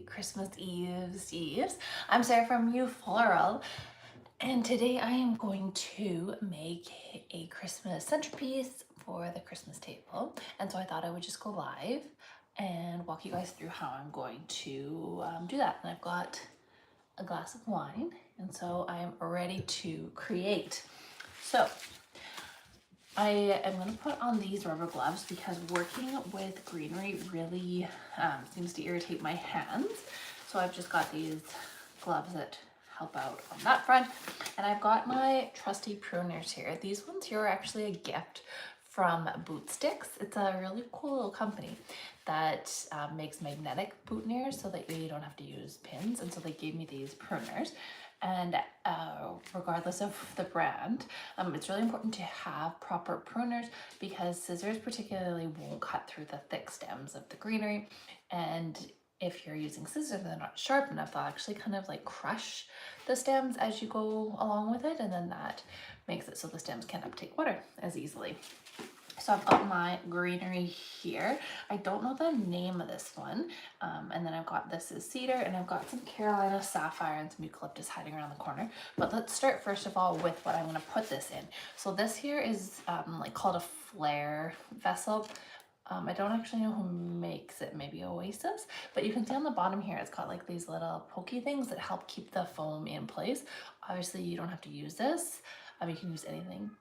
Christmas Eves. I'm Sarah from Floral, and today I am going to make a Christmas centerpiece for the Christmas table. And so I thought I would just go live and walk you guys through how I'm going to do that. And I've got a glass of wine, and so I am ready to create. So I am going to put on these rubber gloves because working with greenery really seems to irritate my hands. So I've just got these gloves that help out on that front. And I've got my trusty pruners here. These ones here are actually a gift from Boot Sticks. It's a really cool little company that makes magnetic boutonnieres so that you don't have to use pins. And so they gave me these pruners. And regardless of the brand, it's really important to have proper pruners because scissors particularly won't cut through the thick stems of the greenery. And if you're using scissors that are not sharp enough, they'll actually kind of like crush the stems as you go along with it. And then that makes it so the stems can't uptake water as easily. So I've got my greenery here. I don't know the name of this one. And then I've got this is cedar, and I've got some Carolina sapphire and some eucalyptus hiding around the corner. But let's start first of all with what I'm gonna put this in. So this here is like called a flare vessel. I don't actually know who makes it, maybe Oasis, but you can see on the bottom here, it's got like these little pokey things that help keep the foam in place. Obviously you don't have to use this. You can use anything,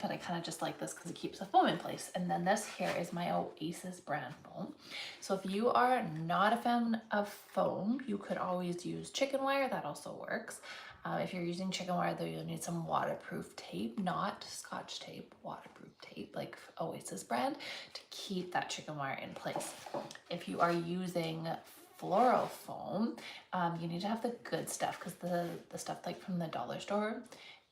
but I kind of just like this because it keeps the foam in place. And then this here is my Oasis brand foam. So if you are not a fan of foam, you could always use chicken wire. That also works. If you're using chicken wire though, you'll need some waterproof tape, not Scotch tape, waterproof tape like Oasis brand to keep that chicken wire in place. If you are using floral foam, you need to have the good stuff because the stuff like from the dollar store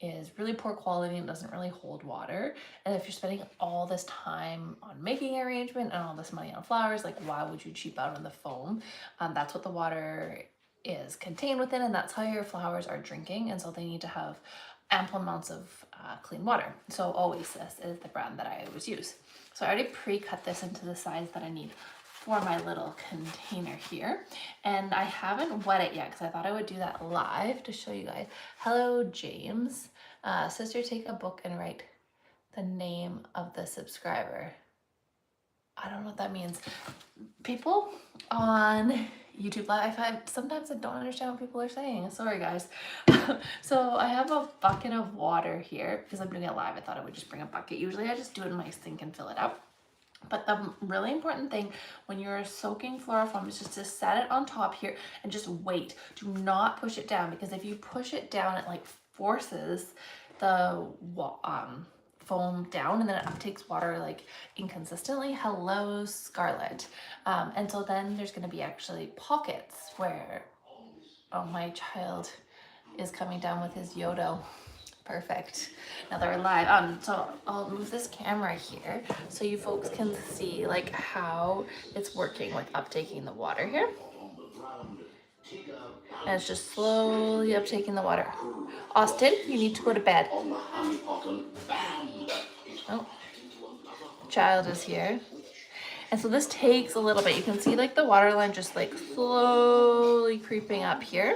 is really poor quality and doesn't really hold water. And if you're spending all this time on making an arrangement and all this money on flowers, like why would you cheap out on the foam? That's what the water is contained within, and that's how your flowers are drinking. And so they need to have ample amounts of clean water. So Oasis is the brand that I always use. So I already pre-cut this into the size that I need for my little container here, and I haven't wet it yet because I thought I would do that live to show you guys. Hello James, sister, take a book and write the name of the subscriber. I don't know what that means. People on YouTube Live, sometimes I don't understand what people are saying. Sorry guys. So I have a bucket of water here because I'm doing it live. I thought I would just bring a bucket. Usually I just do it in my sink and fill it up. But the really important thing when you're soaking floral foam is just to set it on top here and just wait. Do not push it down, because if you push it down, it like forces the foam down and then it uptakes water like inconsistently. Hello, Scarlett. And so then there's going to be actually pockets where, oh, my child is coming down with his Yodo. Perfect. Now that we're live. So I'll move this camera here so you folks can see like how it's working with uptaking the water here. And it's just slowly uptaking the water. Austin, you need to go to bed. Oh, child is here. And so this takes a little bit. You can see like the water line just like slowly creeping up here.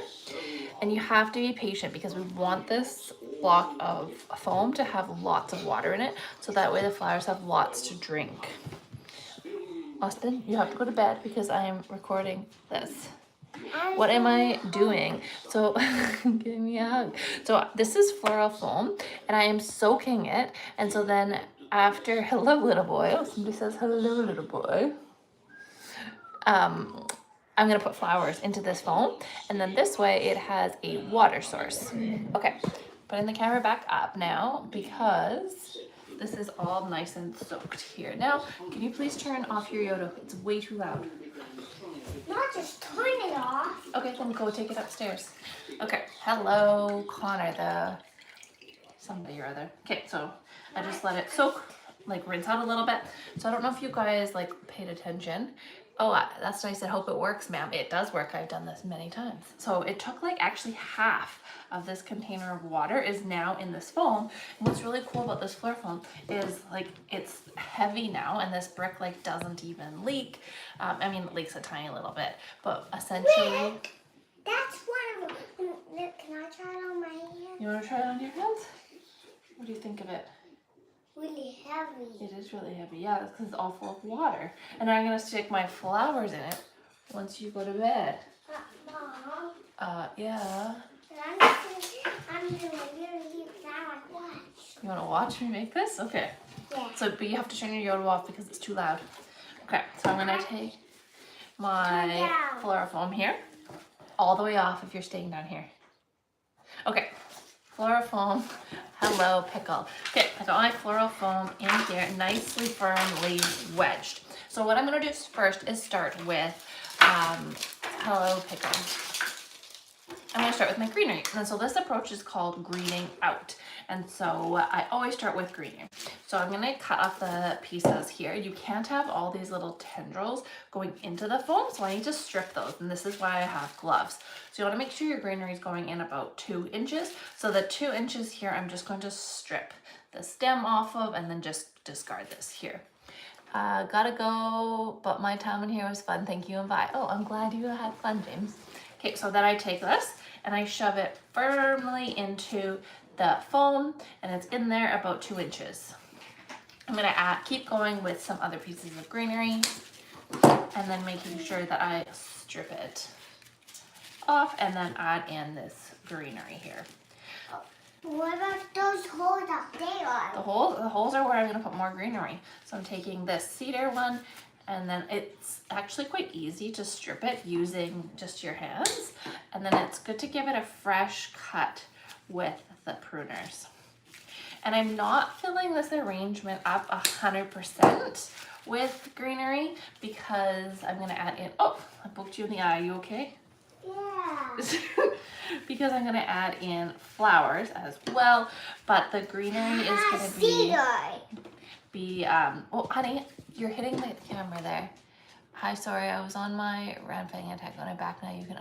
And you have to be patient because we want this block of foam to have lots of water in it, so that way the flowers have lots to drink. Austin, you have to go to bed because I am recording this. What am I doing? So give me a hug. So this is floral foam and I am soaking it. And so then after, hello little boy. Oh, somebody says hello little boy. I'm gonna put flowers into this foam, and then this way it has a water source. Okay, putting the camera back up now because this is all nice and soaked here. Now, can you please turn off your Yodo? It's way too loud. Not just turn it off. Okay, then go take it upstairs. Okay, hello, Connor, the somebody or other. Okay, so I just let it soak, like rinse out a little bit. So I don't know if you guys like paid attention. Oh, that's nice. I hope it works, ma'am. It does work. I've done this many times. So it took like actually half of this container of water is now in this foam. And what's really cool about this floor foam is like it's heavy now, and this brick like doesn't even leak. I mean, it leaks a tiny little bit, but essentially. Rick, that's one of them. Look, can I try it on my hand? You want to try it on your hands? What do you think of it? Really heavy. It is really heavy, yeah, that's because it's all full of water. And I'm gonna stick my flowers in it once you go to bed. Mom. Yeah. I'm gonna really flower. Watch. You wanna watch me make this? Okay. Yeah. So, but you have to turn your yodel off because it's too loud. Okay, so I'm gonna take my floral foam here, all the way off if you're staying down here. Okay, floral foam. Hello, pickle. Okay, I got my floral foam in here, nicely firmly wedged. So what I'm gonna do first is start with, hello, pickle. I'm gonna start with my greenery. And so this approach is called greening out. And so I always start with greenery. So I'm gonna cut off the pieces here. You can't have all these little tendrils going into the foam, so I need to strip those. And this is why I have gloves. So you wanna make sure your greenery is going in about 2 inches. So the 2 inches here, I'm just going to strip the stem off of and then just discard this here. Gotta go, but my time in here was fun. Thank you and bye. Oh, I'm glad you had fun, James. Okay, so then I take this and I shove it firmly into the foam, and it's in there about 2 inches. I'm gonna keep going with some other pieces of greenery and then making sure that I strip it off and then add in this greenery here. What about those holes up there? The holes are where I'm gonna put more greenery. So I'm taking this cedar one, and then it's actually quite easy to strip it using just your hands. And then it's good to give it a fresh cut with the pruners. And I'm not filling this arrangement up 100% with greenery because I'm gonna add in, oh, I poked you in the eye, you okay? Yeah. Because I'm gonna add in flowers as well, but the greenery is gonna be oh honey, you're hitting the camera there. Hi, sorry, I was on my ramping attack on my back. Now you can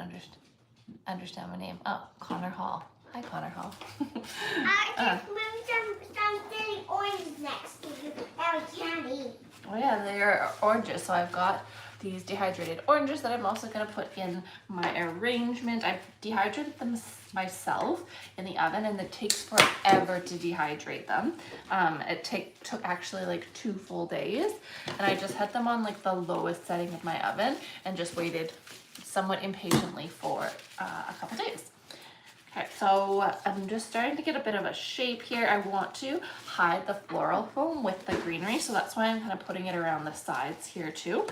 understand my name. Oh, Connor Hall. Hi, Connor Hall. I just moved some silly oranges next to you that we can't eat. Oh yeah, they're oranges. So I've got these dehydrated oranges that I'm also gonna put in my arrangement. I've dehydrated them myself in the oven, and it takes forever to dehydrate them. It took actually like 2 full days, and I just had them on like the lowest setting of my oven and just waited somewhat impatiently for a couple days. Okay, so I'm just starting to get a bit of a shape here. I want to hide the floral foam with the greenery, so that's why I'm kind of putting it around the sides here too.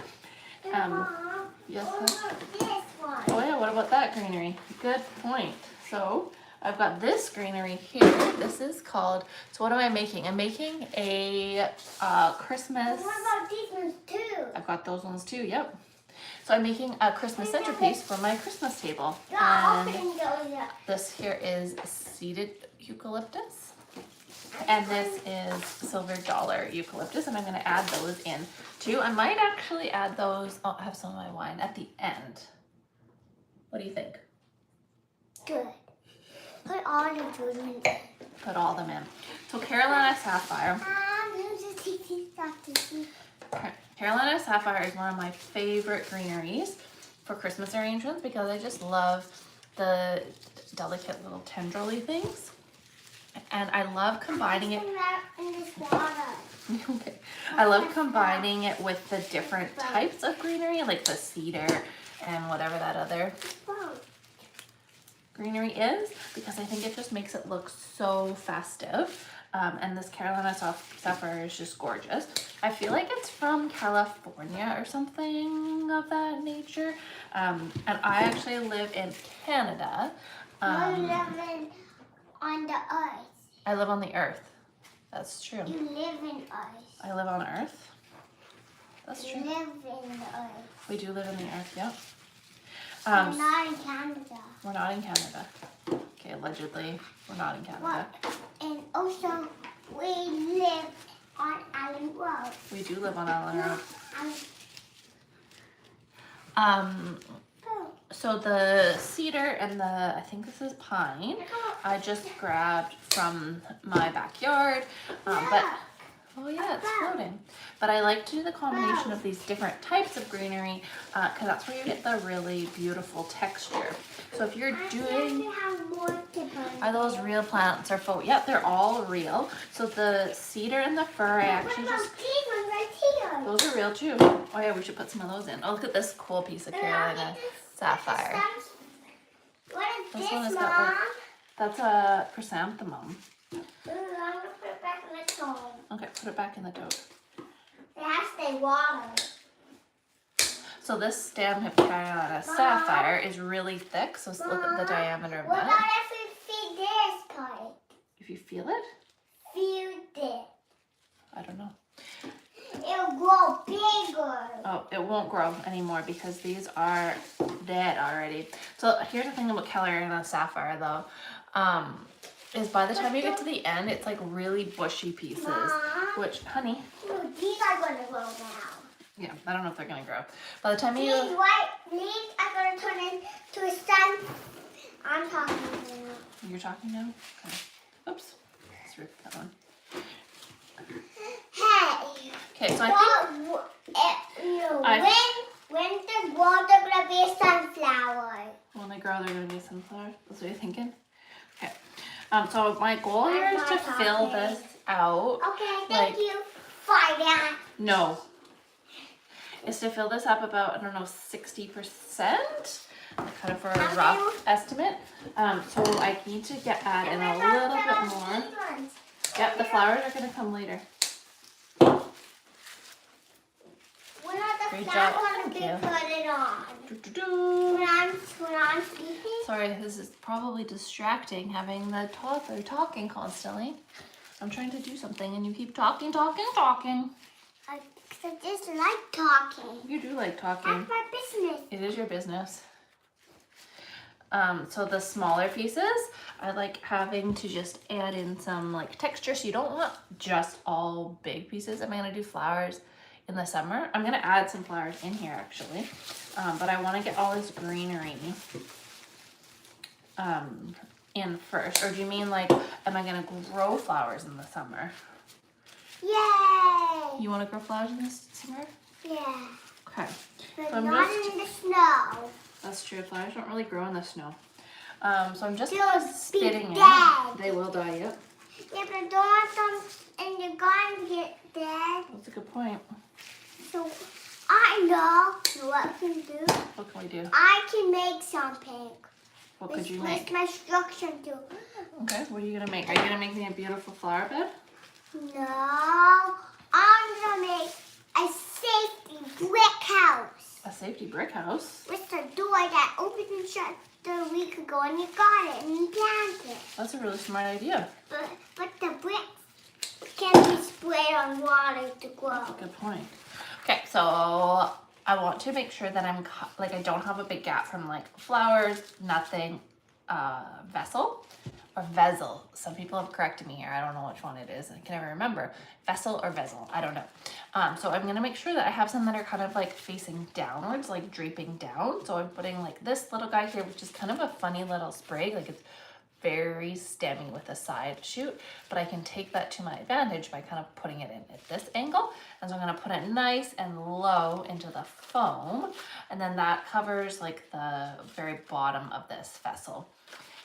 Mom, Yes. what about this one? Oh yeah, what about that greenery? Good point. So I've got this greenery here. This is called, so what am I making? I'm making a Christmas. What about these ones too? I've got those ones too, yep. So I'm making a Christmas centerpiece for my Christmas table. Yeah, And open those up. this here is seeded eucalyptus. And this is silver dollar eucalyptus, and I'm gonna add those in too. I might actually add those, I'll have some of my wine at the end. What do you think? Good. Put all the food in there. Put all them in. So Carolina Sapphire. Carolina Sapphire is one of my favorite greeneries for Christmas arrangements because I just love the delicate little tendril-y things. And I love combining it. In this water. Okay. I love combining it with the different types of greenery, like the cedar and whatever that other greenery is, because I think it just makes it look so festive. And this Carolina Sapphire is just gorgeous. I feel like it's from California or something of that nature. And I actually live in Canada. You're living on the earth. I live on the earth. That's true. You live in earth. I live on earth. That's true. You live in the earth. We do live in the earth, yeah. We're not in Canada. We're not in Canada. Okay, allegedly, we're not in Canada. What? And also, we live on Allen Road. We do live on Allen Road. So the cedar and the, I think this is pine, I just grabbed from my backyard, but, oh yeah, it's floating. But I like to do the combination of these different types of greenery, because that's where you get the really beautiful texture. So if you're doing, are those real plants or faux? Yep, they're all real. So the cedar and the fir, I actually just, those are real too. Oh yeah, we should put some of those in. Oh, look at this cool piece of Carolina sapphire. What is This one this, has Mom? got like, that's a chrysanthemum. Ooh, I'm gonna put it back in the tote. Okay, put it back in the tote. It has to stay water. So this stem of Carolina sapphire is really thick, so look at the diameter of What that. about if we feed this part? If you feel it, Feed it. I don't know. It'll grow bigger. Oh, it won't grow anymore because these are dead already. So here's the thing about Carolina sapphire though, is by the time you get to the end, it's like really bushy pieces, Mom. which, honey, Ooh, these are gonna grow now. yeah, I don't know if they're gonna grow. By the time These you, white leaves are gonna turn into a sun. I'm talking now. you're talking now? Okay. Oops, let's rip that one. Hey. Okay, so I When the world are gonna be a sunflower. when they grow, they're gonna be sunflower. That's what you're thinking? Okay. So my goal here is to fill this out. Okay, thank you for that. No. Is to fill this up about, I don't know, 60%, kind of for a rough estimate. So I need to add in a little bit more. Yep, the flowers are going to come later. When are the Great flowers job. gonna Thank be you. put it on? Doo-doo-doo. When I'm speaking? Sorry, this is probably distracting having the toddler talking constantly. I'm trying to do something and you keep talking. I just like talking. You do like talking. That's my business. It is your business. So the smaller pieces, I like having to just add in some like texture. So you don't want just all big pieces. I'm gonna do flowers in the summer. I'm gonna add some flowers in here actually. But I wanna get all this greenery in first. Or do you mean like, am I gonna grow flowers in the summer? Yay! You wanna grow flowers in the summer? Yeah. Okay. But So I'm not just- in the snow. That's true. Flowers don't really grow in the snow. So I'm just They'll spitting be it. dead. They will die, yep. Yeah, but I don't want them in your garden to get dead. That's a good point. So I know what I can do. What can we do? I can make something. What could you With make? my structure too. Okay, what are you gonna make? Are you gonna make me a beautiful flower bed? No, I'm gonna make a safety brick house A safety brick house? with a door that opens and shuts a week ago, and you got it and you plant it. That's a really smart idea. But the bricks can be sprayed on water to grow. Good point. Okay, so I want to make sure that I don't have a big gap from like flowers, nothing, vessel or vessel. Some people have corrected me here. I don't know which one it is. I can never remember. Vessel or vessel. I don't know. So I'm going to make sure that I have some that are kind of like facing downwards, like draping down. So I'm putting like this little guy here, which is kind of a funny little sprig. Like it's very stemmy with a side shoot, but I can take that to my advantage by kind of putting it in at this angle. And so I'm going to put it nice and low into the foam. And then that covers like the very bottom of this vessel.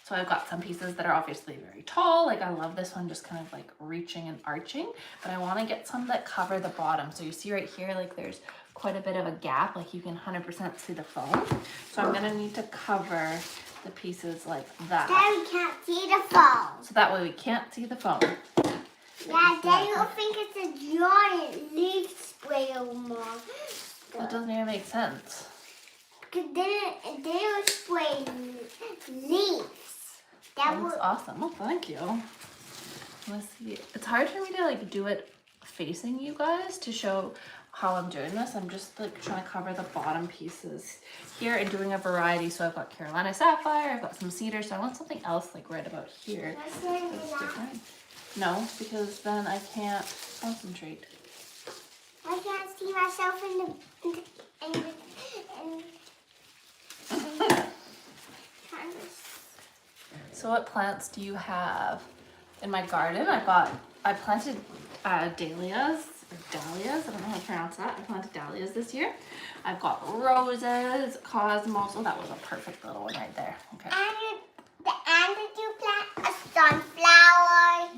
So I've got some pieces that are obviously very tall. Like I love this one just kind of like reaching and arching, but I want to get some that cover the bottom. So you see right here, like there's quite a bit of a gap, like you can 100% see the foam. So I'm gonna need to cover the pieces like that. Then we can't see the phone. So that way we can't see the foam. Yeah, then you'll think it's a giant leaf sprayer monster. That doesn't even make sense. Because then it will spray leaves. That That's will. awesome. Well, thank you. Let's see. It's hard for me to like do it facing you guys to show how I'm doing this. I'm just like trying to cover the bottom pieces here and doing a variety. So I've got Carolina sapphire, I've got some cedar. So I want something else like right about here. That's different. No, because then I can't concentrate. I can't see myself in the and So what plants do you have? In my garden, I planted dahlias, or dahlias, I don't know how to pronounce that. I planted dahlias this year. I've got roses, cosmos. Oh, that was a perfect little one right there. Okay. and did you plant a sunflower?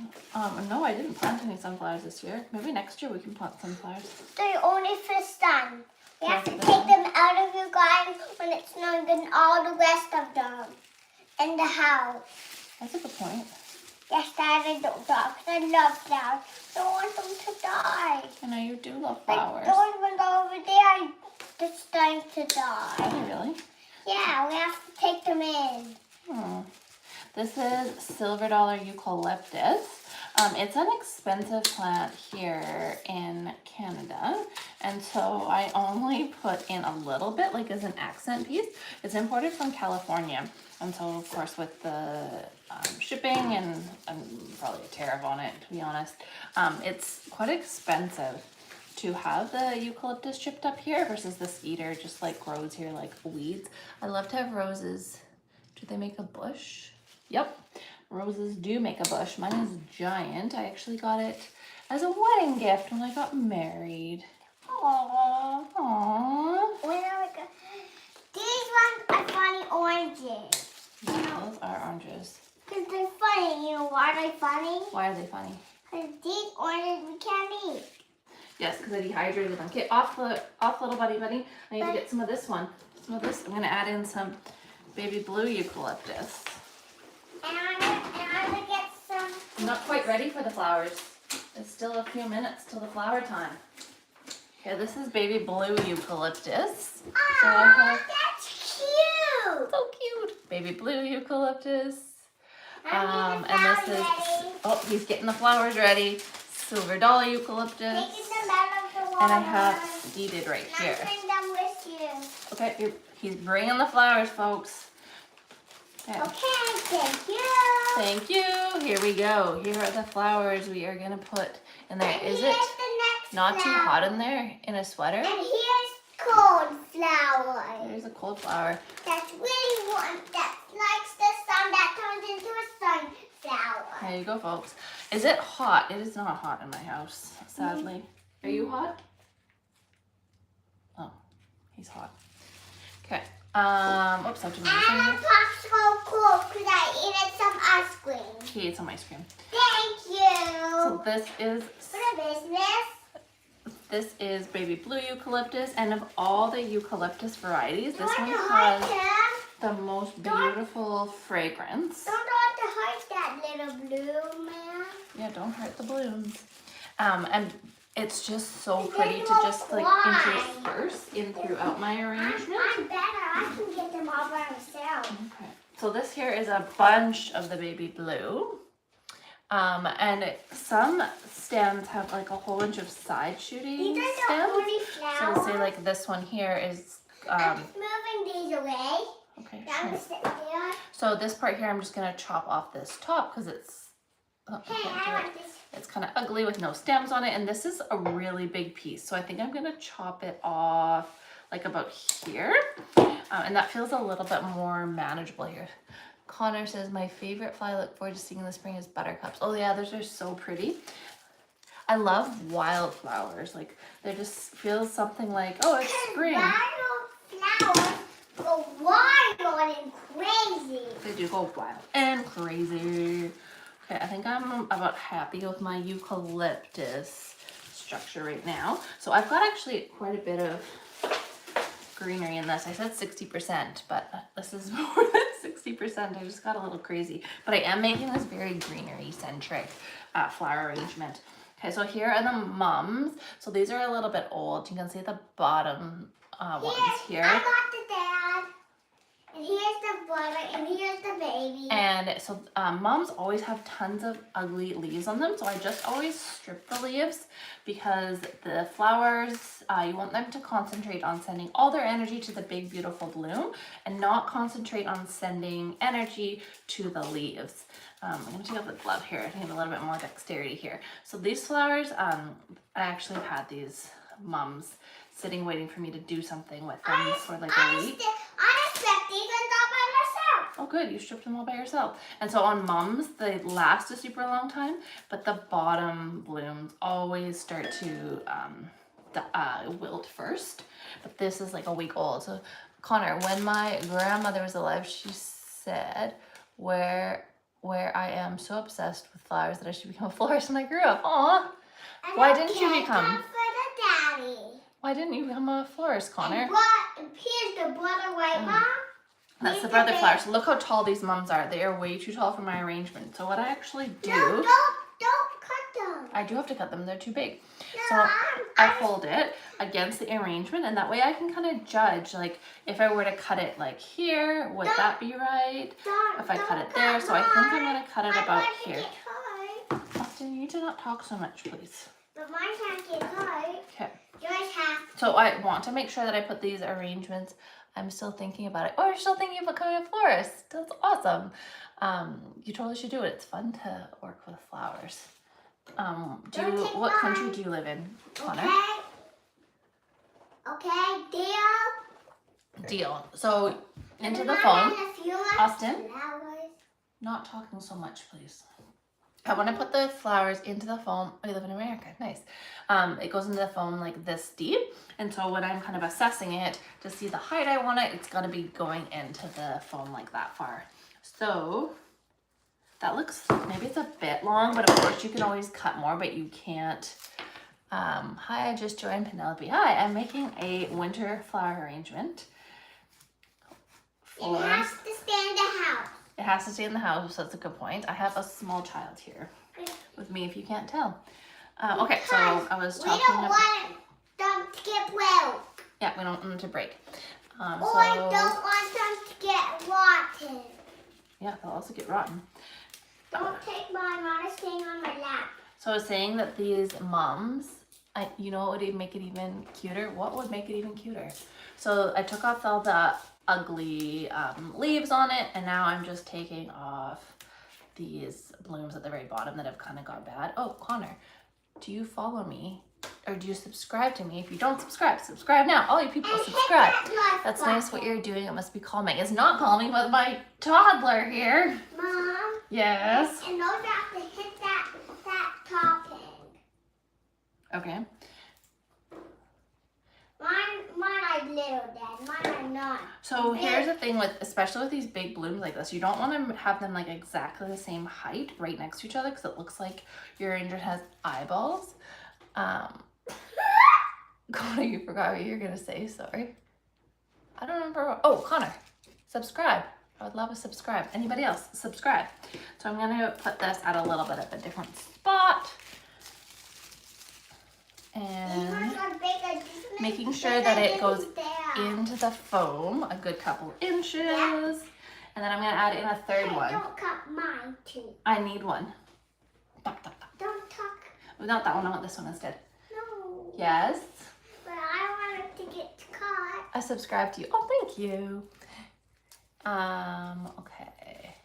No, I didn't plant any sunflowers this year. Maybe next year we can plant sunflowers. They're only for sun. You have to take them out of your garden when it's snowing and all the rest of them in the house. That's a good point. Yes, Dad, I don't know, 'cause I love flowers. I don't want them to die. I know you do love But flowers. those ones over there, they're starting to die. Oh, really? Yeah, we have to take them in. Hmm. This is silver dollar eucalyptus. It's an expensive plant here in Canada, and so I only put in a little bit, like as an accent piece. It's imported from California, and so of course with the shipping and probably a tariff on it, to be honest, it's quite expensive to have the eucalyptus shipped up here versus the cedar just like grows here like weeds. I love to have roses. Do they make a bush? Yep, roses do make a bush. Mine is giant. I actually got it as a wedding gift when I got married. Aww, aww. These ones are funny oranges. Yeah, those are oranges. Because they're funny. You know why they're funny? Why are they funny? Because these oranges we can't eat. Yes, because I dehydrated them. Okay, off little buddy. I need to get some of this one. Some of this. I'm gonna add in some baby blue eucalyptus. And I'm gonna get some. I'm not quite ready for the flowers. It's still a few minutes till the flower time. Okay, this is baby blue eucalyptus. So I have, That's cute. so cute. Baby blue eucalyptus. I'm getting And the this is, flowers ready. oh, he's getting the flowers ready. Silver dollar eucalyptus. Taking them out of the water. And I have seeded right here. And I'll bring them with you. Okay, he's bringing the flowers, folks. Okay. Okay, thank you. Thank you. Here we go. Here are the flowers we are gonna put in there. And Is here's it the next not too flower. hot in there in a sweater? And here's cold flower. There's a cold flower. That's really one that likes the sun that turns into a sunflower. There you go, folks. Is it hot? It is not hot in my house, sadly. Are you hot? Oh, he's hot. Okay. Oops, I didn't And a popsicle cold because I ate some ice cream. He ate some ice cream. Thank you. So this is For the business. This is baby blue eucalyptus, and of all the eucalyptus varieties, this Don't one hurt has him. the most beautiful fragrance. Don't want to hurt that little blue man. Yeah, don't hurt the blooms. And it's just so They pretty to don't just like fly. intersperse in throughout my arrangement. I'm better. I can get them all by myself. Okay. So this here is a bunch of the baby blue. And some stems have like a whole bunch of side shooting These are the stems. only So flowers. say like this one here is, I'm moving these away. okay, I'm sure. sitting there. So this part here, I'm just gonna chop off this top because it's, oh, I Hey, can't I do it. want this. It's kind of ugly with no stems on it, and this is a really big piece. So I think I'm gonna chop it off like about here. And that feels a little bit more manageable here. Connor says, my favorite flower I look forward to seeing in the spring is buttercups. Oh yeah, those are so pretty. I love wildflowers. Like, they just feels something like, oh, it's spring. Wild flowers go wild and crazy. They do go wild and crazy. Okay, I think I'm about happy with my eucalyptus structure right now. So I've got actually quite a bit of greenery in this. I said 60%, but this is more than 60%. I just got a little crazy. But I am making this very greenery centric flower arrangement. Okay, so here are the mums. So these are a little bit old. You can see the bottom ones here. I got the dad. And here's the brother, and here's the baby. And so mums always have tons of ugly leaves on them. So I just always strip the leaves because the flowers, you want them to concentrate on sending all their energy to the big, beautiful bloom and not concentrate on sending energy to the leaves. I'm going to take off the glove here. I need a little bit more dexterity here. So these flowers, I actually have had these mums sitting waiting for me to do something with them for like a week. I stripped these ones all by myself. Oh good, you stripped them all by yourself. And so on mums, they last a super long time, but the bottom blooms always start to wilt first. But this is like a week old. So Connor, when my grandmother was alive, she said, where I am so obsessed with flowers that I should become a florist when I grew up. Aw. Why didn't you become? Why didn't you become a florist, Connor? Here's the brother right, Mom. That's the brother flowers. Look how tall these mums are. They are way too tall for my arrangement. So what I actually do... No, don't cut them. I do have to cut them. They're too big. No, So I fold it against the arrangement, and that way I can kind of judge, like, if I were to cut it like here, would that be right? If I cut it there, so I think I'm going to cut it about here. Austin, you need to not talk so much, please. But mine can't get cut. Okay. Yours have. So I want to make sure that I put these arrangements. I'm still thinking about it. Oh, you're still thinking about becoming a florist. That's awesome. You totally should do it. It's fun to work with flowers. What country do you live in, Connor? Okay, deal. Deal. So into the phone. Austin? Flowers. Not talking so much, please. I want to put the flowers into the foam. I live in America. Nice. It goes into the foam like this deep. And so when I'm kind of assessing it to see the height I want it, it's going to be going into the foam like that far. So that looks, maybe it's a bit long, but of course you can always cut more, but you can't. Hi, I just joined Penelope. Hi, I'm making a winter flower arrangement. It has to stay in the house. It has to stay in the house, so that's a good point. I have a small child here with me, if you can't tell. Okay, so I was talking about... We don't want them to get broke. Yeah, we don't want them to break. I don't want them to get rotten. Yeah, they'll also get rotten. Don't take mine, I'm staying on my lap. So I was saying that these mums, you know what would make it even cuter? What would make it even cuter? So I took off all the ugly leaves on it, and now I'm just taking off these blooms at the very bottom that have kind of got bad. Oh, Connor, do you follow me? Or do you subscribe to me? If you don't subscribe now. All you people subscribe. That's nice what you're doing. It must be calming. It's not calming with my toddler here. Mom? Yes? And those have to hit that topping. Okay. Mine are little, Dad. Mine are not. So here's the thing with, especially with these big blooms like this, you don't want to have them like exactly the same height right next to each other because it looks like your arrangement has eyeballs. Connor, you forgot what you were going to say. Sorry. I don't remember. Oh, Connor, subscribe. I would love a subscribe. Anybody else? Subscribe. So I'm going to put this at a little bit of a different spot. And making sure that it goes into the foam a good couple inches. Yeah. And then I'm going to add in a third one. Don't cut mine too. I need one. Don't talk. Not that one, I want this one instead. No. Yes? But I want it to get cut. I subscribe to you. Oh, thank you. Okay.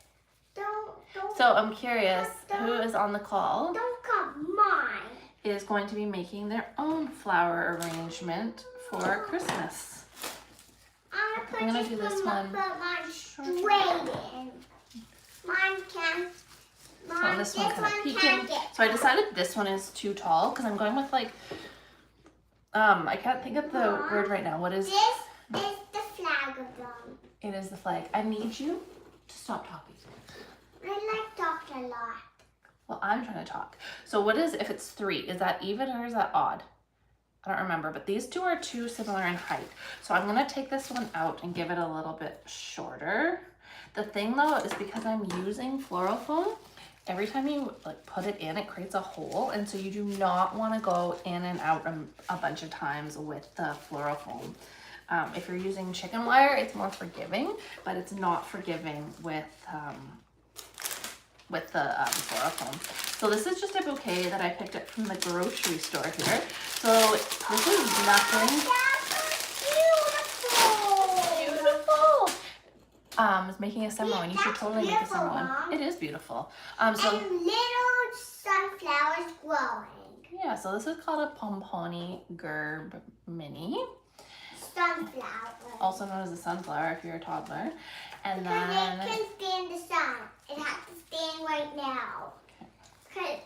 Don't. So I'm curious, who is on the call? Don't cut mine. Is going to be making their own flower arrangement for Christmas. I'm gonna do this one. Put mine straight in. Mine can. So this one kind of peeking. So I decided this one is too tall because I'm going with like, I can't think of the word right now. What is? This is the flag of them. It is the flag. I need you to stop talking. I like talking a lot. Well, I'm trying to talk. So what is, if it's 3, is that even or is that odd? I don't remember, but these two are too similar in height. So I'm gonna take this one out and give it a little bit shorter. The thing though is because I'm using floral foam, every time you like put it in, it creates a hole. And so you do not wanna go in and out a bunch of times with the floral foam. If you're using chicken wire, it's more forgiving, but it's not forgiving with the floral foam. So this is just a bouquet that I picked up from the grocery store here. So this is nothing. Beautiful. It's making a summer one. You should totally make a summer one. It is beautiful. And little sunflowers growing. Yeah, so this is called a Pomponi Gerb Mini, Sunflower. also known as a sunflower if you're a toddler. And Because then it can stand the sun. It has to stand right now. Because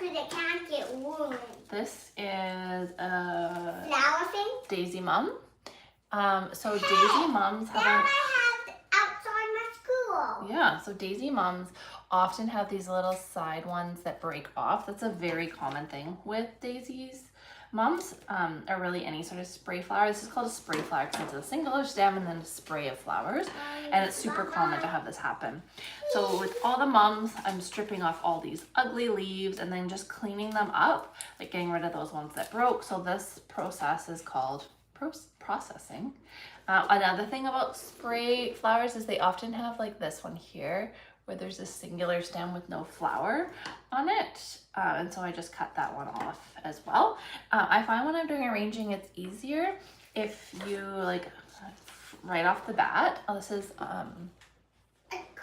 it can't get ruined. this is a Flower thing? Daisy Mum. So Daisy Mums have That I have outside my school. yeah, so Daisy Mums often have these little side ones that break off. That's a very common thing with Daisy's Mums, or really any sort of spray flower. This is called a spray flower because it's a singular stem and then a spray of flowers. And it's super common to have this happen. So with all the mums, I'm stripping off all these ugly leaves and then just cleaning them up, like getting rid of those ones that broke. So this process is called processing. Another thing about spray flowers is they often have like this one here where there's a singular stem with no flower on it. And so I just cut that one off as well. I find when I'm doing arranging, it's easier if you like right off the bat. Oh, this is A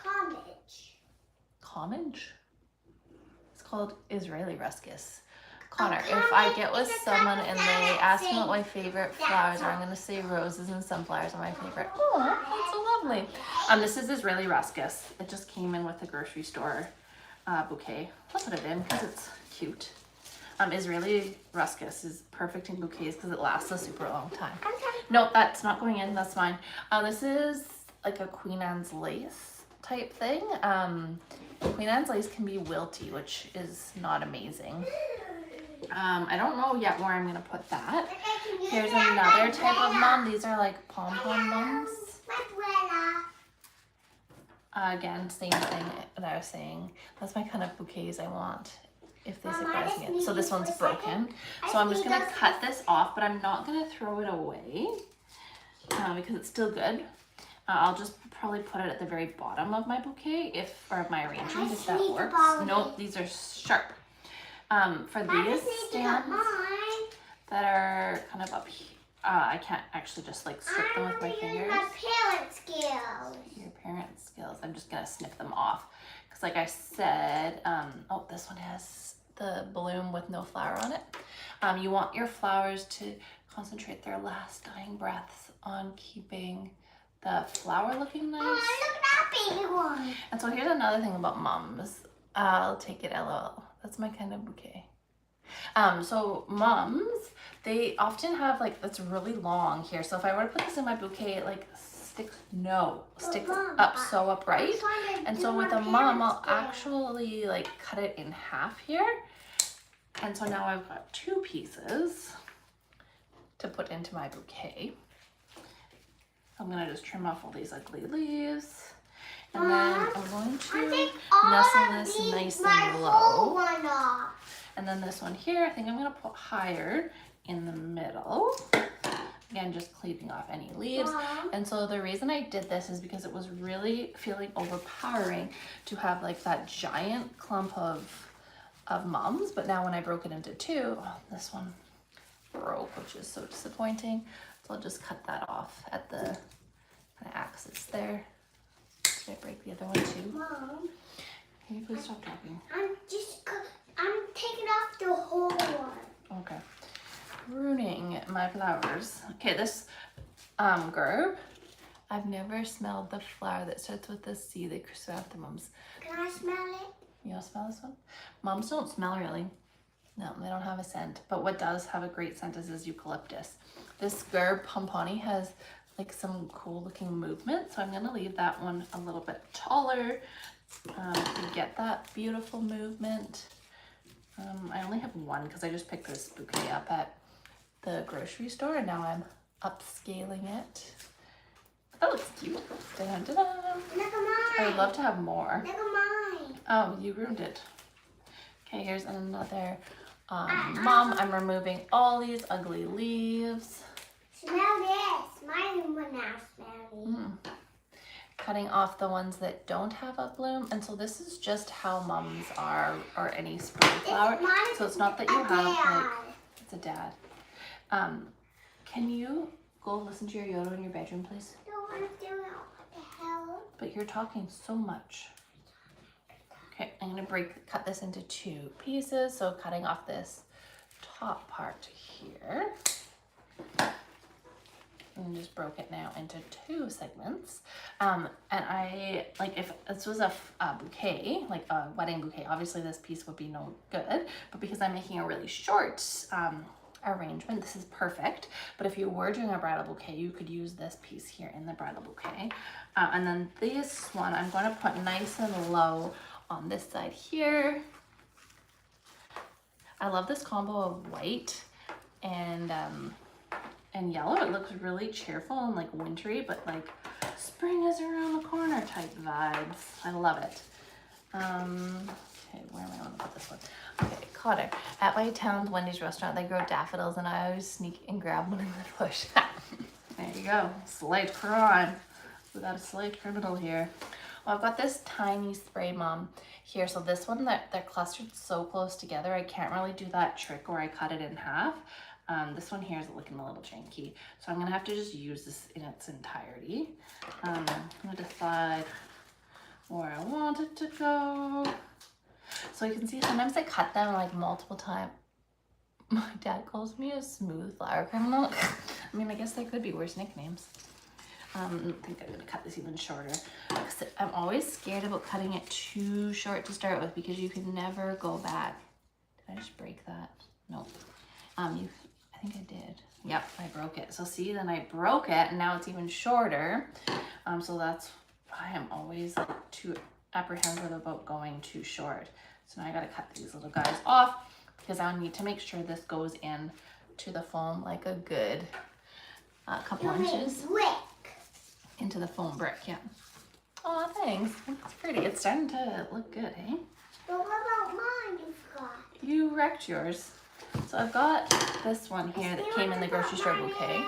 homage. homage. It's called Israeli ruscus. Connor, if I get with someone and they ask me what my favorite flowers are, I'm gonna say roses and sunflowers are my favorite. Oh, that's so lovely. This is Israeli ruscus. It just came in with a grocery store bouquet. I'll put it in because it's cute. Israeli ruscus is perfect in bouquets because it lasts a super long time. No, that's not going in. That's fine. This is like a Queen Anne's lace type thing. Queen Anne's lace can be wilty, which is not amazing. I don't know yet where I'm gonna put that. Here's another type of mum. These are like pom-pom mums. Again, same thing that I was saying. That's my kind of bouquets I want if they surprise me. So this one's broken. So I'm just gonna cut this off, but I'm not gonna throw it away because it's still good. I'll just probably put it at the very bottom of my bouquet or my arrangement if that works. Nope, these are sharp. For these stems that are kind of up here, I can't actually just like strip them with my fingers. My parents' skills. Your parents' skills. I'm just gonna snip them off because, like I said, oh, this one has the bloom with no flower on it. You want your flowers to concentrate their last dying breaths on keeping the flower looking nice. Oh, look at that baby one. And so here's another thing about mums. I'll take it LOL. That's my kind of bouquet. So mums, they often have like, that's really long here. So if I were to put this in my bouquet, it like sticks up so upright. And so with a mum, I'll actually like cut it in half here. And so now I've got two pieces to put into my bouquet. I'm gonna just trim off all these ugly leaves. And then I'm going to nestle this nice and low. And then this one here, I think I'm gonna put higher in the middle. Again, just cleaving off any leaves. And so the reason I did this is because it was really feeling overpowering to have like that giant clump of mums. But now when I broke it into two, oh, this one broke, which is so disappointing. So I'll just cut that off at the kind of axis there. Did I break the other one too? Mom, can you please stop talking? I'm taking off the whole one. Okay. Pruning my flowers. Okay, this gerb. I've never smelled the flower that starts with the C, the chrysanthemums. Can I smell it? You want to smell this one? Mums don't smell really. No, they don't have a scent. But what does have a great scent is this eucalyptus. This gerb pomponi has like some cool looking movement. So I'm gonna leave that one a little bit taller to get that beautiful movement. I only have one because I just picked this bouquet up at the grocery store and now I'm upscaling it. That looks cute. Dun, dun, dun. Look at mine. I would love to have more. Look at mine. Oh, you ruined it. Okay, here's another mom. I'm removing all these ugly leaves. Smell this. Mine will now smell it. Cutting off the ones that don't have a bloom. And so this is just how mums are, or any spring flower. So it's not that you have like, it's a dad. Can you go listen to your Yoda in your bedroom, please? I don't want to do it. What the hell? But you're talking so much. Okay, I'm gonna cut this into two pieces. So cutting off this top part here. And just broke it now into 2 segments. And I, like, if this was a bouquet, like a wedding bouquet, obviously this piece would be no good, but because I'm making a really short arrangement, this is perfect. But if you were doing a bridal bouquet, you could use this piece here in the bridal bouquet. And then this one, I'm going to put nice and low on this side here. I love this combo of white and yellow. It looks really cheerful and like wintry, but like spring is around the corner type vibes. I love it. Okay, where am I going to put this one? Okay, Connor. At my town's Wendy's restaurant, they grow daffodils, and I always sneak and grab one in the bush. There you go. Slight crime. We got a slight criminal here. Well, I've got this tiny spray mom here. So this one, they're clustered so close together, I can't really do that trick where I cut it in half. This one here is looking a little janky, so I'm gonna have to just use this in its entirety. I'm gonna decide where I want it to go. So you can see sometimes I cut them like multiple times. My dad calls me a smooth flower criminal. I mean, I guess there could be worse nicknames. I think I'm gonna cut this even shorter. I'm always scared about cutting it too short to start with because you can never go back. Did I just break that? Nope. I think I did. Yep, I broke it. So see, then I broke it and now it's even shorter. So that's why I'm always like too apprehensive about going too short. So now I gotta cut these little guys off because I need to make sure this goes in to the foam like a good couple inches into the foam brick. Yeah. Oh, thanks. It's pretty. It's starting to look good, eh? But what about mine you forgot? You wrecked yours. So I've got this one here that came in the grocery store bouquet.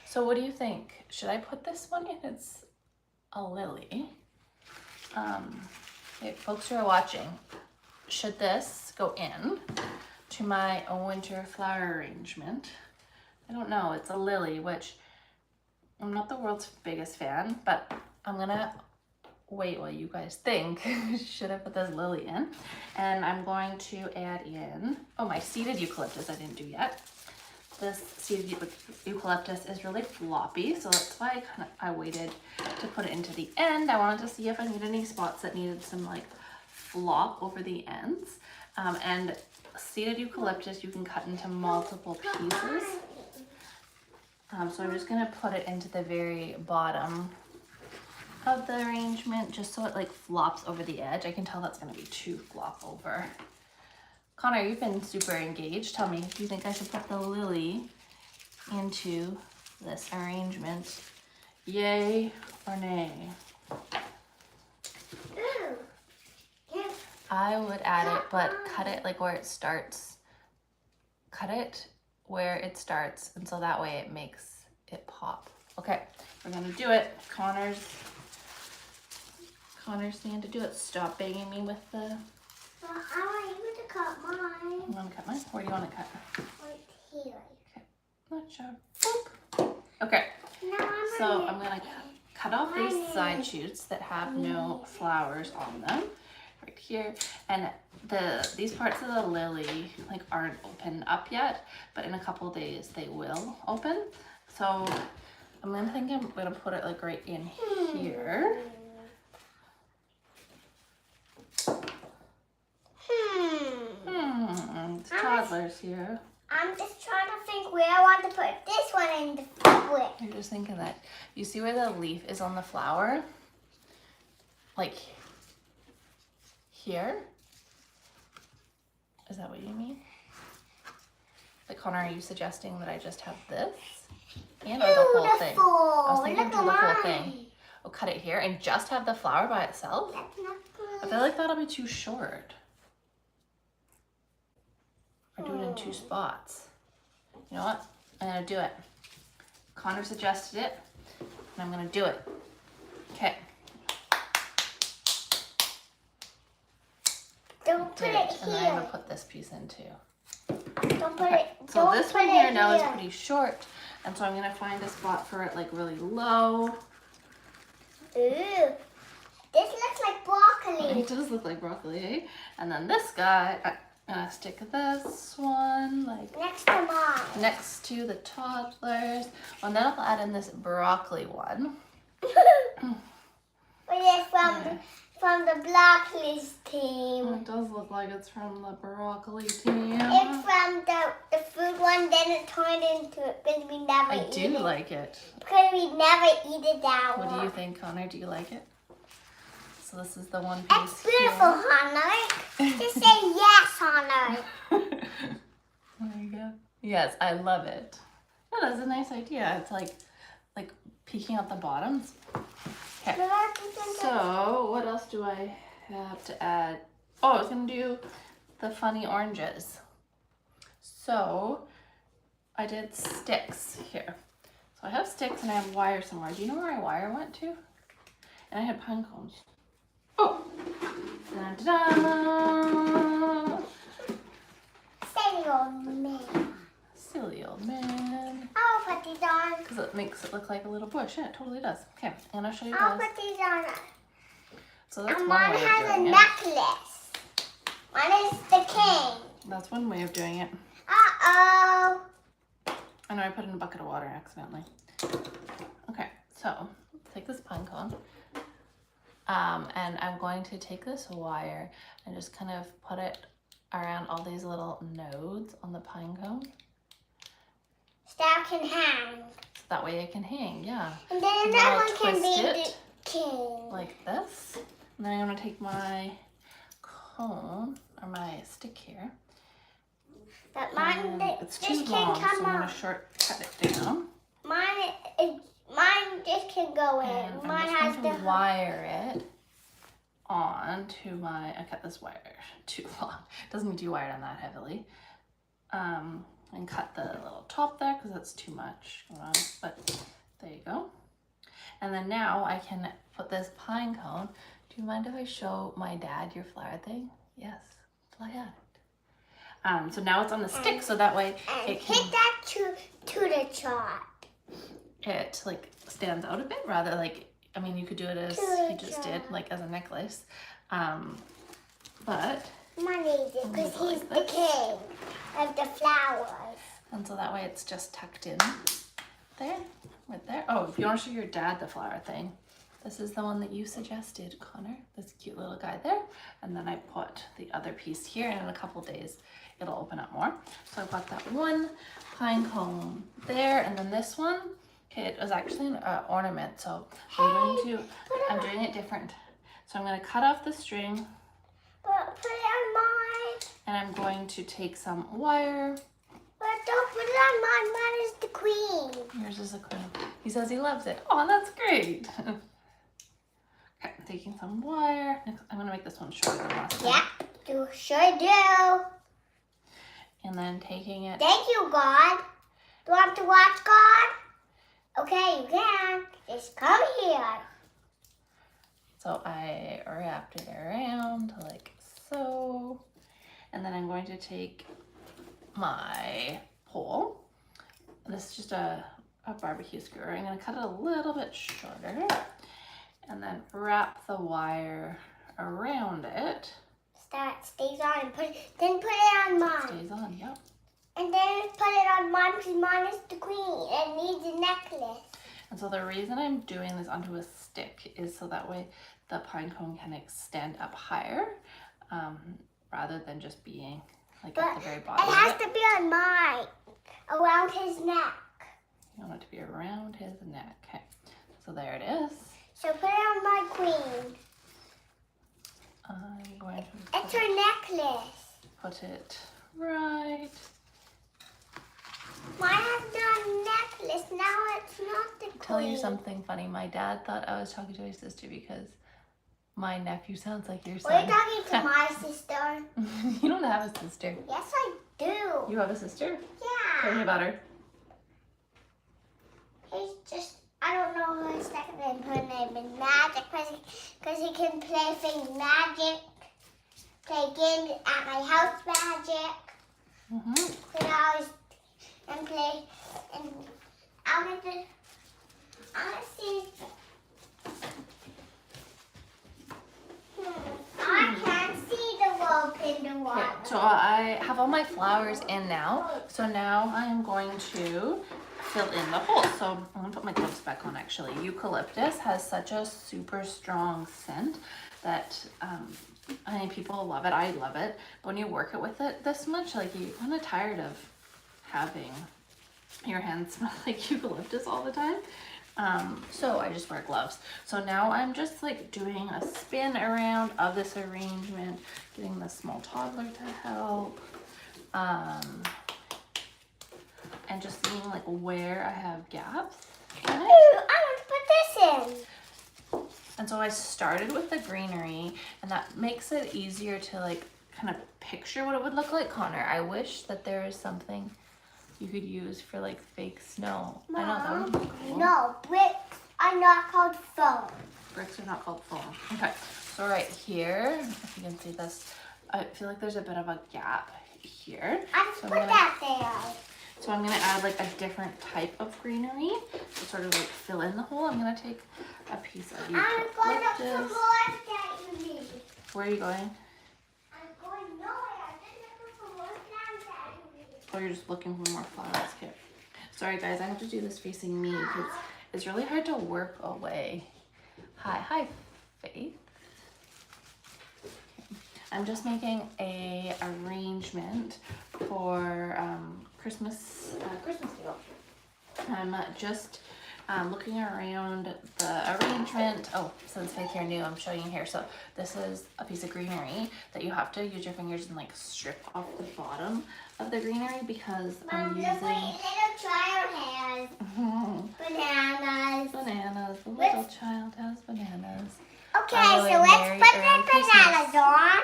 So what do you think? Should I put this one in? It's a lily. Okay, folks who are watching, should this go in to my winter flower arrangement? I don't know. It's a lily, which I'm not the world's biggest fan, but I'm gonna wait while you guys think. Should I put this lily in? And I'm going to add in, oh, my seeded eucalyptus I didn't do yet. This seeded eucalyptus is really floppy, so that's why I waited to put it into the end. I wanted to see if I needed any spots that needed some like flop over the ends. And seeded eucalyptus you can cut into multiple pieces. So I'm just gonna put it into the very bottom of the arrangement just so it like flops over the edge. I can tell that's gonna be too flop over. Connor, you've been super engaged. Tell me, do you think I should put the lily into this arrangement? Yay or nay? Ooh. Yes. I would add it, but cut it like where it starts. Cut it where it starts, and so that way it makes it pop. Okay, we're gonna do it. Connor's saying to do it. Stop begging me with the... Well, I want you to cut mine. You want to cut mine? Where do you want to cut? Right here. Okay, not sure. Boop. Okay, Now so I'm gonna cut off these side shoots that have no flowers on them, right here. And these parts of the lily like aren't open up yet, but in a couple days they will open. So I'm gonna put it like right in here. It's toddlers here. I'm just trying to think where I want to put this one in the brick. You're just thinking that. You see where the leaf is on the flower? Like here? Is that what you mean? Like, Connor, are you suggesting that I just have this? And or the whole thing? I was thinking do the whole thing. Oh, cut it here and just have the flower by itself? That's not good. I feel like that'll be too short. Or do it in 2 spots. You know what? I'm gonna do it. Connor suggested it, and I'm gonna do it. Okay. Don't put it And then I'm here. gonna put this piece in too. Don't put Okay. it. So Don't this put one here it now is here. pretty short, and so I'm gonna find a spot for it like really low. Ooh, this looks like broccoli. It does look like broccoli, eh? And then this guy, I'm gonna stick this one like next to mine. next to the toddlers. And then I'll add in this broccoli one. It's Yeah. from the broccoli team. It does look like it's from the broccoli team. It's from the food one, then it turned into it because we never I eat do it. like it. Because we never eat it that What one. do you think, Connor? Do you like it? So this is the one piece It's beautiful, Hannah. Just say yes, Hannah. There you go. Yes, I love it. Oh, that's a nice idea. It's like peeking out the bottoms. Okay. So what else do I have to add? Oh, I was gonna do the funny oranges. So I did sticks here. So I have sticks and I have wire somewhere. Do you know where my wire went to? And I had pine cones. Oh! Da-da-da! Silly old man. Silly old man. I'll put these on. Because it makes it look like a little bush. Yeah, it totally does. Okay, and I'll show you I'll guys. put these on. So that's And one mine way of has a doing it. necklace. Mine is the king. That's one way of doing it. Uh-oh. I know I put in a bucket of water accidentally. Okay, so take this pine cone. And I'm going to take this wire and just kind of put it around all these little nodes on the pine cone. So that can hang. So that way it can hang, yeah. And then And then that I'll one can twist be it the king. like this. And then I'm going to take my cone or my stick here. But mine, And it's this too can long, so come I'm going out. to shortcut it down. Mine just can go in. And Mine I'm has just going the to wire it onto my, I cut this wire too long. It doesn't need to be wired on that heavily. And cut the little top there because that's too much going on. But there you go. And then now I can put this pine cone. Do you mind if I show my dad your flower thing? Yes, fly at it. So now it's on the stick, so that way and it can, hit that to the chart. it like stands out a bit rather like, I mean, you could do it as To he just did, the- like as a necklace. But, Mine needs it because Go like he's the this. king of the flowers. and so that way it's just tucked in there, right there. Oh, if you want to show your dad the flower thing, this is the one that you suggested, Connor, this cute little guy there. And then I put the other piece here, and in a couple days it'll open up more. So I've got that one pine cone there, and then this one, okay, it was actually an ornament, so I'm doing it different. So I'm going to cut off the string, But put it on mine. and I'm going to take some wire. But don't put it on mine. Mine is the queen. Yours is a queen. He says he loves it. Oh, that's great. Okay, I'm taking some wire. I'm going to make this one shorter than last time. Yeah, you sure do. And then taking it. Thank you, God. Do you want to watch God? Okay, you can. Just come here. So I wrapped it around like so. And then I'm going to take my pole. This is just a barbecue skewer. I'm going to cut it a little bit shorter. And then wrap the wire around it. Stays on and then put it on mine. Stays on, yep. And then put it on mine because mine is the queen. It needs a necklace. And so the reason I'm doing this onto a stick is so that way the pine cone can extend up higher rather than just being like at the very bottom It of has it. to be on mine, around his neck. You want it to be around his neck. Okay, so there it is. So put it on my queen. I'm going to It's her necklace. put it right. Mine has no necklace. Now it's not the queen. Tell you something funny. My dad thought I was talking to his sister because my nephew sounds like your Well, you're son. talking to my sister. You don't have a sister. Yes, I do. You have a sister? Tell me Yeah. about her. He's just, I don't know his second name. Her name is Magic because he can play things magic, play games at my house magic. Play always and play and I'm gonna see. I can't see the rope in the water. Okay, so So I have all my flowers in now. So now I'm going to fill in the holes. So I'm gonna put my gloves back on actually. Eucalyptus has such a super strong scent that I think people love it. I love it. But when you work it with it this much, like you're kind of tired of having your hands smell like eucalyptus all the time. So I just wear gloves. So now I'm just like doing a spin around of this arrangement, getting the small toddler to help, and just seeing like where I have gaps in it. Ooh, I want to put this in. And so I started with the greenery, and that makes it easier to like kind of picture what it would look like. Connor, I wish that there is something you could use for like fake snow. Mom, I know that would be cool. no, bricks are not called foam. Bricks are not called foam. Okay, so right here, if you can see this, I feel like there's a bit of a gap here. I just So put that there. So I'm gonna add like a different type of greenery to sort of like fill in the hole. I'm gonna take a piece of I'm going up some eucalyptus. more that you need. Where are you going? I'm going nowhere. I'm just looking for more plants that you need. Oh, you're just looking for more flowers. Okay. Sorry guys, I have to do this facing me because it's really hard to work away. Hi, Faith. I'm just making a arrangement for Christmas table. I'm just looking around the arrangement. Oh, since Faith you're new, I'm showing you here. So this is a piece of greenery that you have to use your fingers and like strip off the bottom of the greenery because I'm Mom, using look what little child has. Bananas. bananas. The little child has bananas. Okay, Oh, so and let's Merry put Early the bananas Christmas. on.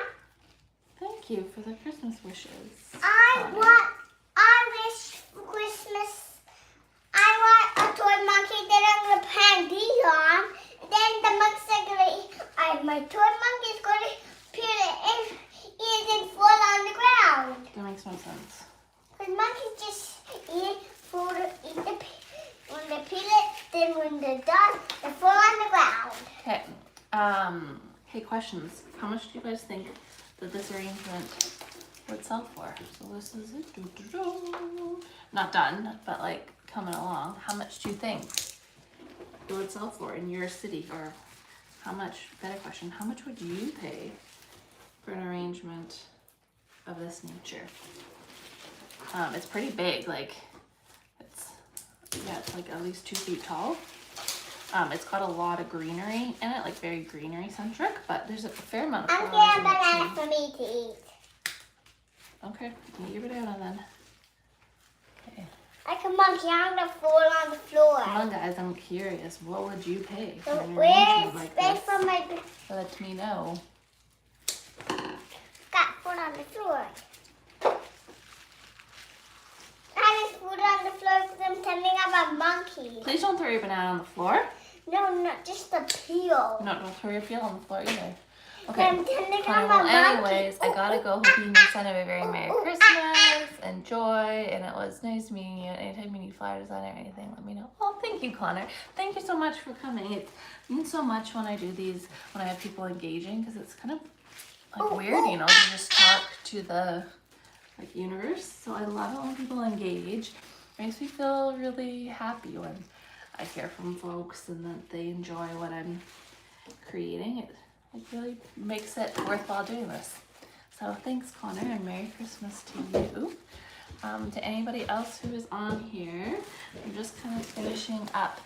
Thank you for the Christmas wishes. I wish for Christmas. I want a toy monkey that I'm gonna put these on. Then the monkey's gonna, my toy monkey's gonna put it in, eat it and fall on the ground. That makes no sense. Because monkeys just eat food, when they peel it, then when they're done, they fall on the ground. Okay. Hey, questions. How much do you guys think that this arrangement would sell for? So this is it. Not done, but like coming along. How much do you think it would sell for in your city? Or how much, better question, how much would you pay for an arrangement of this nature? It's pretty big, like it's like at least 2 feet tall. It's got a lot of greenery in it, like very greenery centric, but there's a fair amount of I'm flowers getting in it banana too. for me to eat. Okay, eat your banana then. Okay. Like a monkey, I'm gonna fall on the floor. Come on guys, I'm curious. What would you pay for So an where's arrangement like space this? for my Let me know. got food on the floor? I just food on the floor because I'm tending up a monkey. Please don't throw your banana on the floor. No, not just the peel. No, don't throw your peel on the floor either. Okay. Okay. I'm tending Fine, up well, a monkey. anyways, I gotta go. Hope you send a very Merry Christmas and joy, and it was nice meeting you. Anytime you need flower design or anything, let me know. Oh, thank you, Connor. Thank you so much for coming. It means so much when I do these, when I have people engaging, because it's kind of like weird, you know, to just talk to the like universe. So I love it when people engage. It makes me feel really happy when I hear from folks and that they enjoy what I'm creating. It really makes it worthwhile doing this. So thanks, Connor, and Merry Christmas to you. To anybody else who is on here, I'm just kind of finishing up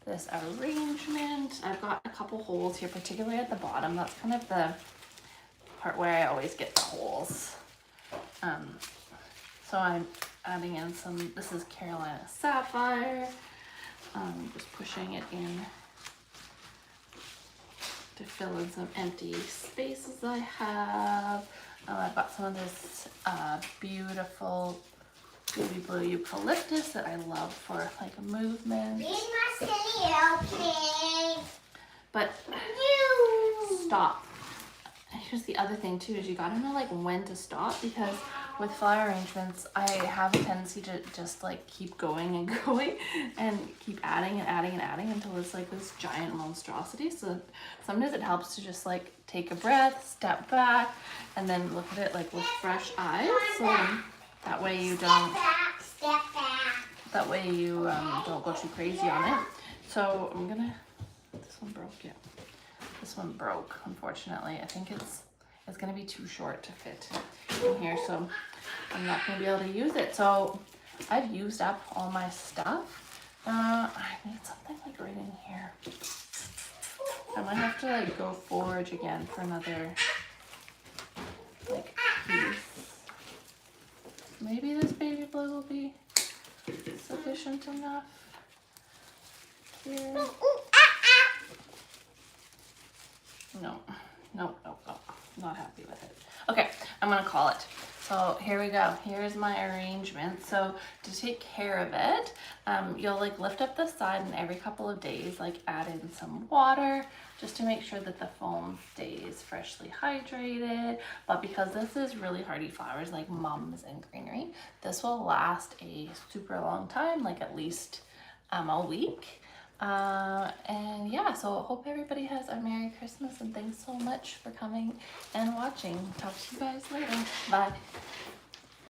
this arrangement. I've got a couple holes here, particularly at the bottom. That's kind of the part where I always get the holes. So I'm adding in some, this is Carolina Sapphire. Just pushing it in to fill in some empty spaces I have. I've got some of this beautiful baby blue eucalyptus that I love for like a movement. Be my silly airplane. But You. stop. here's the other thing too, is you gotta know like when to stop, because with flower arrangements, I have a tendency to just like keep going and going and keep adding and adding and adding until it's like this giant monstrosity. So sometimes it helps to just like take a breath, step back, and then look at it like with fresh eyes. So that way you don't, Step back. that way you don't go too crazy on it. So I'm gonna, this one broke, yeah. This one broke, unfortunately. I think it's gonna be too short to fit in here, so I'm not gonna be able to use it. So I've used up all my stuff. I need something like right in here. I might have to like go forage again for another like piece. Maybe this baby blue will be sufficient enough here. No, no, no, no, not happy with it. Okay, I'm gonna call it. So here we go. Here's my arrangement. So to take care of it, you'll like lift up the side, and every couple of days like add in some water just to make sure that the foam stays freshly hydrated. But because this is really hardy flowers like mums and greenery, this will last a super long time, like at least a week. And yeah, so hope everybody has a Merry Christmas, and thanks so much for coming and watching. Talk to you guys later. Bye.